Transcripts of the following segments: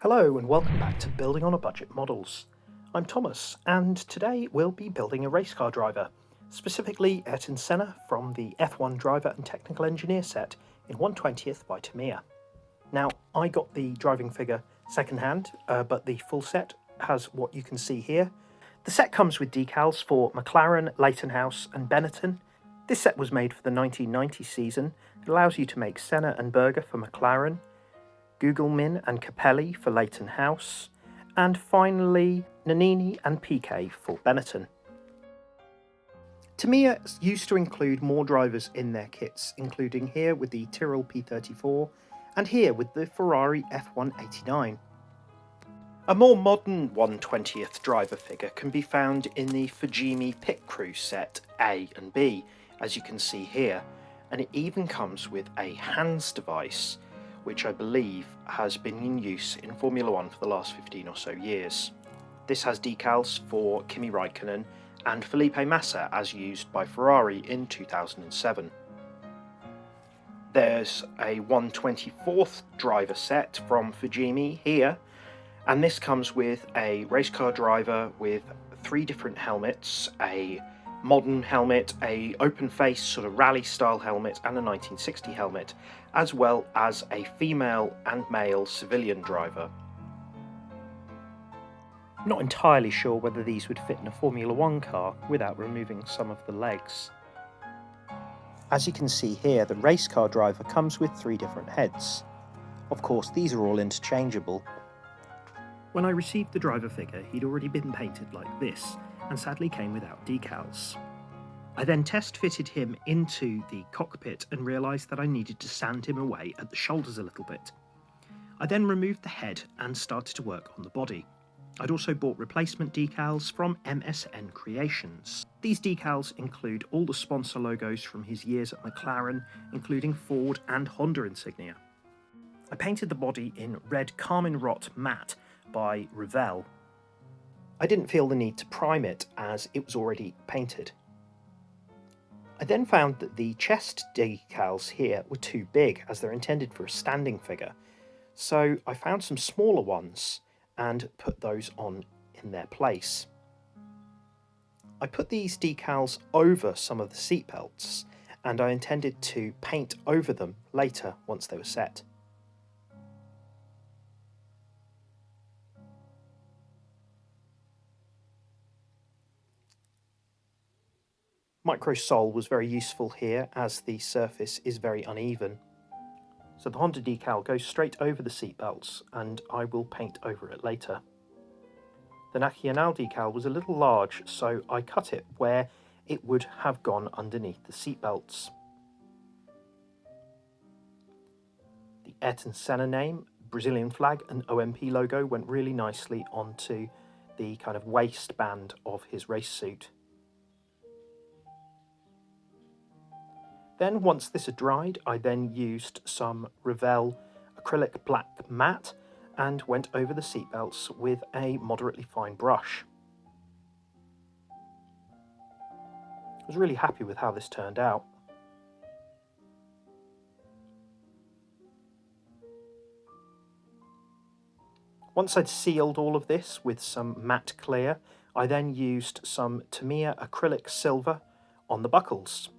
Hello and welcome back to Building on a Budget Models. I'm Thomas and today we'll be building a race car driver, specifically Ayrton Senna from the F1 driver and technical engineer set in 1/20th by Tamiya. Now I got the driving figure secondhand, but the full set has what you can see here. The set comes with decals for McLaren, House and Benetton. This set was made for the 1990 season. It allows you to make Senna and Berger for McLaren, Gugelmin and Capelli for House, and finally Nannini and Piquet for Benetton. Tamiya used to include more drivers in their kits, including here with the Tyrrell P34 and here with the Ferrari F1 89. A more modern 1/20th driver figure can be found in the Fujimi Pit Crew set A and B, as you can see here, and it even comes with a hands device, which I believe has been in use in Formula 1 for the last 15 or so years. This has decals for Kimi Raikkonen and Felipe Massa as used by Ferrari in 2007. There's a 1/24th driver set from Fujimi here, and this comes with a race car driver with 3 different helmets, a modern helmet, a open face sort of rally style helmet and a 1960 helmet, as well as a female and male civilian driver. I'm not entirely sure whether these would fit in a Formula 1 car without removing some of the legs. As you can see here, the race car driver comes with 3 different heads. Of course, these are all interchangeable. When I received the driver figure, he'd already been painted like this, and sadly came without decals. I then test fitted him into the cockpit and realised that I needed to sand him away at the shoulders a little bit. I then removed the head and started to work on the body. I'd also bought replacement decals from MSN Creations. These decals include all the sponsor logos from his years at McLaren, including Ford and Honda insignia. I painted the body in red Carmine Rot matte by Revell. I didn't feel the need to prime it as it was already painted. I then found that the chest decals here were too big as they're intended for a standing figure, so I found some smaller ones and put those on in their place. I put these decals over some of the seat belts and I intended to paint over them later once they were set. Microsol was very useful here as the surface is very uneven. So the Honda decal goes straight over the seat belts and I will paint over it later. The Nacional decal was a little large, so I cut it where it would have gone underneath the seat belts. The Ayrton Senna name, Brazilian flag and UMP logo went really nicely onto the kind of waistband of his race suit. Then once this had dried, I then used some Revell acrylic black matte and went over the seatbelts with a moderately fine brush. I was really happy with how this turned out. Once I'd sealed all of this with some matte clear, I then used some Tamiya acrylic silver on the buckles.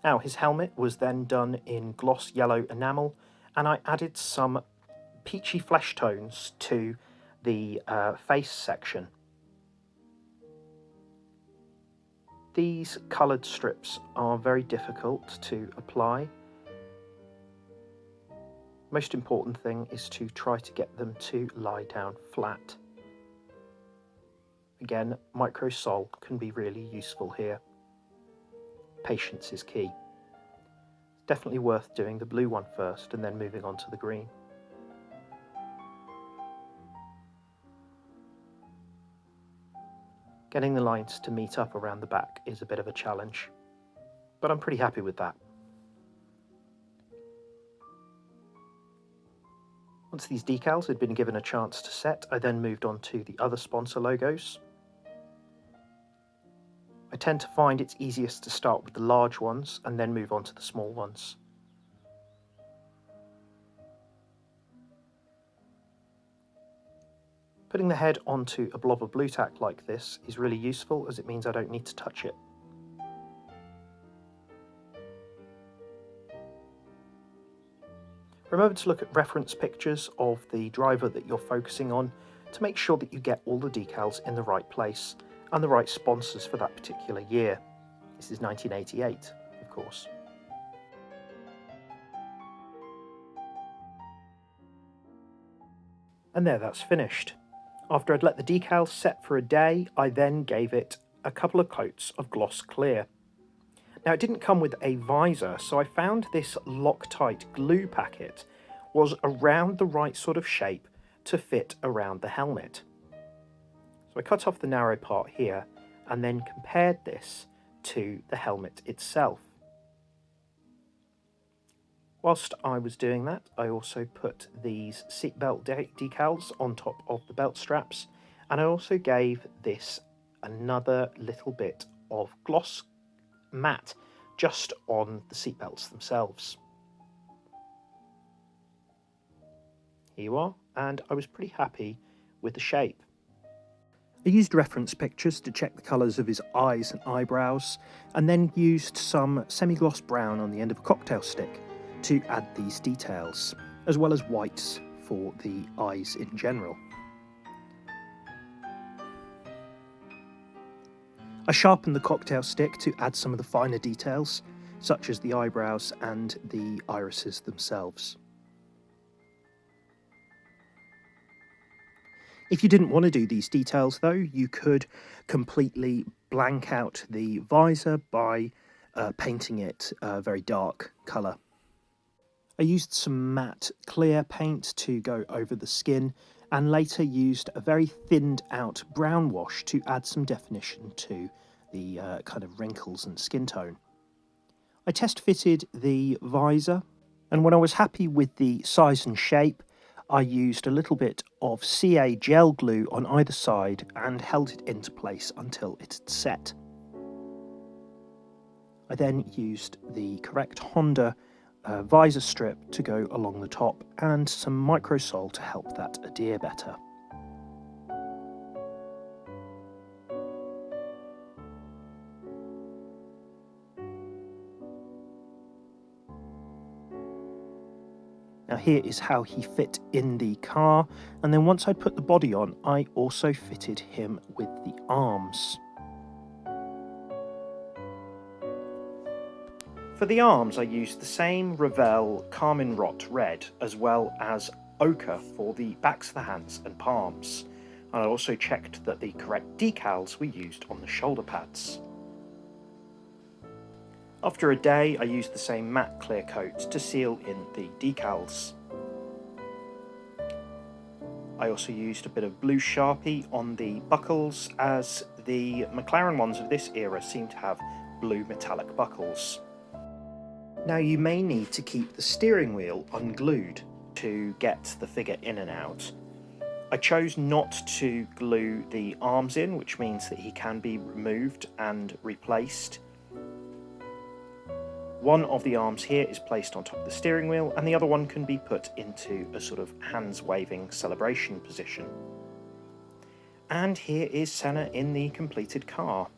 Now his helmet was then done in gloss yellow enamel, and I added some peachy flesh tones to the face section. These coloured strips are very difficult to apply. Most important thing is to try to get them to lie down flat. Again, Microsol can be really useful here. Patience is key. It's definitely worth doing the blue one first and then moving on to the green. Getting the lines to meet up around the back is a bit of a challenge, but I'm pretty happy with that. Once these decals had been given a chance to set, I then moved on to the other sponsor logos. I tend to find it's easiest to start with the large ones and then move on to the small ones. Putting the head onto a blob of blue tack like this is really useful, as it means I don't need to touch it. Remember to look at reference pictures of the driver that you're focusing on to make sure that you get all the decals in the right place and the right sponsors for that particular year. This is 1988, of course. And there, that's finished. After I'd let the decals set for a day, I then gave it a couple of coats of gloss clear. Now, it didn't come with a visor, so I found this Loctite glue packet was around the right sort of shape to fit around the helmet. So I cut off the narrow part here and then compared this to the helmet itself. Whilst I was doing that, I also put these seatbelt decals on top of the belt straps, and I also gave this another little bit of gloss matte just on the seatbelts themselves. Here you are, and I was pretty happy with the shape. I used reference pictures to check the colours of his eyes and eyebrows, and then used some semi-gloss brown on the end of a cocktail stick to add these details, as well as whites for the eyes in general. I sharpened the cocktail stick to add some of the finer details, such as the eyebrows and the irises themselves. If you didn't want to do these details though, you could completely blank out the visor by painting it a very dark colour. I used some matte clear paint to go over the skin, and later used a very thinned out brown wash to add some definition to the kind of wrinkles and skin tone. I test fitted the visor, and when I was happy with the size and shape, I used a little bit of CA gel glue on either side and held it into place until it had set. I then used the correct Honda visor strip to go along the top and some microsol to help that adhere better. Now here is how he fit in the car, and then once I put the body on, I also fitted him with the arms. For the arms, I used the same Revell Carmine Rot red, as well as ochre for the backs of the hands and palms. And I also checked that the correct decals were used on the shoulder pads. After a day, I used the same matte clear coat to seal in the decals. I also used a bit of blue Sharpie on the buckles, as the McLaren ones of this era seem to have blue metallic buckles. Now you may need to keep the steering wheel unglued to get the figure in and out. I chose not to glue the arms in, which means that he can be removed and replaced. One of the arms here is placed on top of the steering wheel, and the other one can be put into a sort of hands waving celebration position. And here is Senna in the completed car.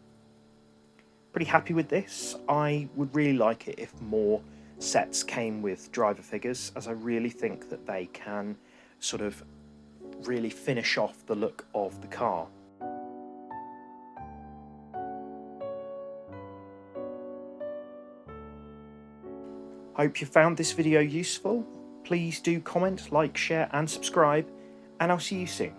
Pretty happy with this. I would really like it if more sets came with driver figures, as I really think that they can sort of really finish off the look of the car. Hope you found this video useful. Please do comment, like, share and subscribe, and I'll see you soon.